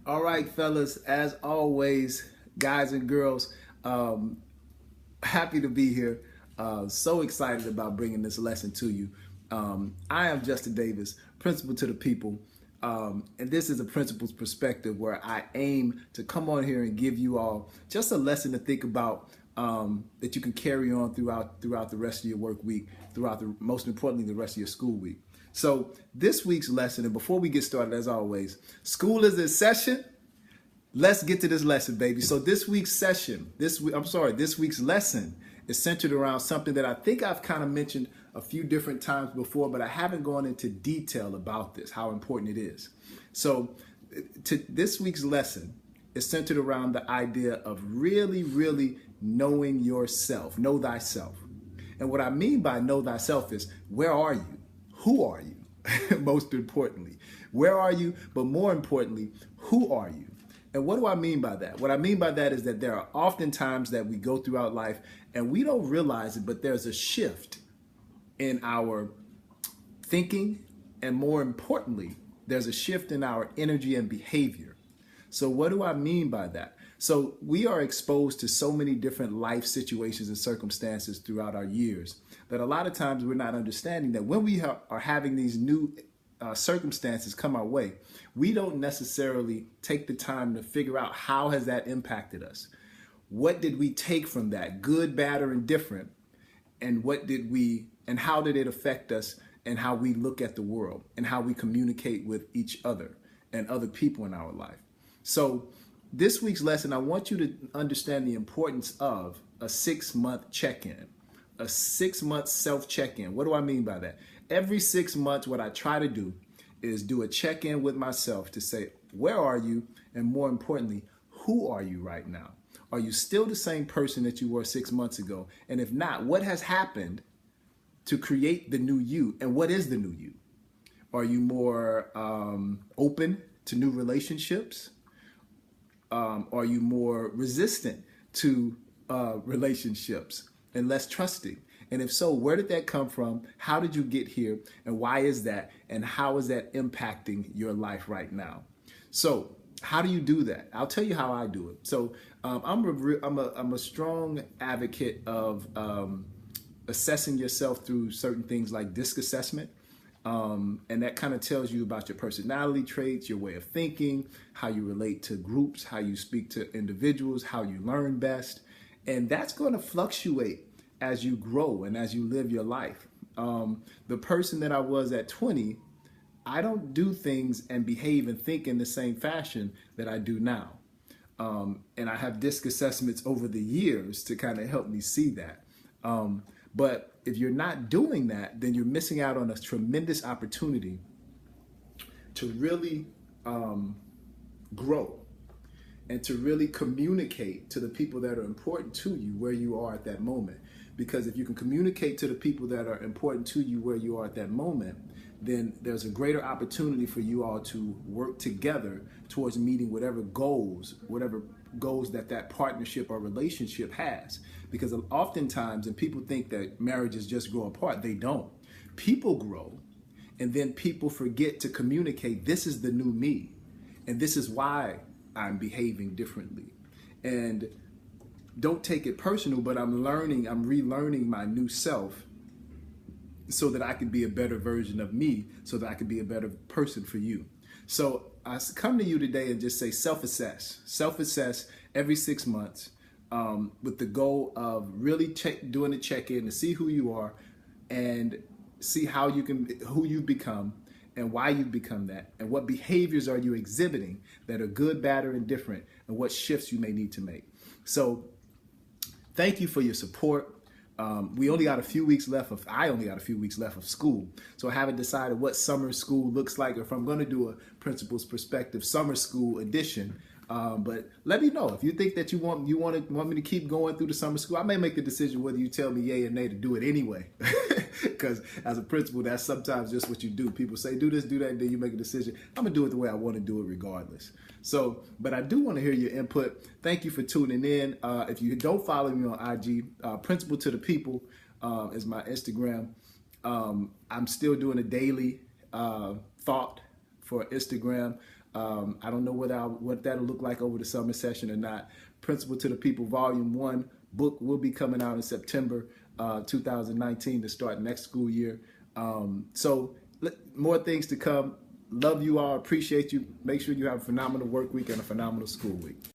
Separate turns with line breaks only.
All right, fellas, as always, guys and girls, happy to be here. So excited about bringing this lesson to you. I am Justin Davis, Principal to the People. And this is a principal's perspective where I aim to come on here and give you all just a lesson to think about that you can carry on throughout the rest of your work week, most importantly, the rest of your school week. So this week's lesson, and before we get started, as always, school is in session. Let's get to this lesson, baby. So this week's lesson is centered around something that I think I've kind of mentioned a few different times before, but I haven't gone into detail about this, how important it is. So this week's lesson is centered around the idea of really, really knowing yourself, know thyself. And what I mean by know thyself is, where are you? Who are you? Most importantly, where are you? But more importantly, who are you? And what do I mean by that? What I mean by that is that there are often times that we go throughout life and we don't realize it, but there's a shift in our thinking. And more importantly, there's a shift in our energy and behavior. So what do I mean by that? So we are exposed to so many different life situations and circumstances throughout our years that a lot of times we're not understanding that when we are having these new circumstances come our way, we don't necessarily take the time to figure out how has that impacted us. What did we take from that, good, bad, or indifferent? And how did it affect us and how we look at the world and how we communicate with each other and other people in our life? So this week's lesson, I want you to understand the importance of a 6-month check-in, a 6-month self-check-in. What do I mean by that? Every 6 months, what I try to do is do a check-in with myself to say, where are you? And more importantly, who are you right now? Are you still the same person that you were 6 months ago? And if not, what has happened to create the new you? And what is the new you? Are you more open to new relationships? Are you more resistant to relationships and less trusting? And if so, where did that come from? How did you get here? And why is that? And how is that impacting your life right now? So how do you do that? I'll tell you how I do it. So I'm a strong advocate of assessing yourself through certain things like DISC assessment. And that kind of tells you about your personality traits, your way of thinking, how you relate to groups, how you speak to individuals, how you learn best. And that's going to fluctuate as you grow and as you live your life. The person that I was at 20, I don't do things and behave and think in the same fashion that I do now. And I have DISC assessments over the years to kind of help me see that. But if you're not doing that, then you're missing out on a tremendous opportunity to really grow and to really communicate to the people that are important to you where you are at that moment. Because if you can communicate to the people that are important to you where you are at that moment, then there's a greater opportunity for you all to work together towards meeting whatever goals that partnership or relationship has. Because oftentimes, and people think that marriages just grow apart, they don't. People grow, and then people forget to communicate, this is the new me, and this is why I'm behaving differently. And don't take it personal, but I'm relearning my new self so that I can be a better version of me, so that I can be a better person for you. So I come to you today and just say self-assess every 6 months with the goal of really doing a check-in to see who you are and see who you've become and why you've become that, and what behaviors are you exhibiting that are good, bad, or indifferent, and what shifts you may need to make. So thank you for your support. I only got a few weeks left of school. So I haven't decided what summer school looks like, or if I'm going to do a Principal's Perspective summer school edition. But let me know if you think that you want me to keep going through the summer school. I may make the decision whether you tell me yay or nay to do it anyway. Because as a principal, that's sometimes just what you do. People say, do this, do that, and then you make a decision. I'm going to do it the way I want to do it regardless. So, but I do want to hear your input. Thank you for tuning in. If you don't follow me on IG, Principal to the People is my Instagram. I'm still doing a daily thought for Instagram. I don't know what that'll look like over the summer session or not. Principle to the People Volume 1 book will be coming out in September 2019 to start next school year. So more things to come. Love you all. Appreciate you. Make sure you have a phenomenal work week and a phenomenal school week.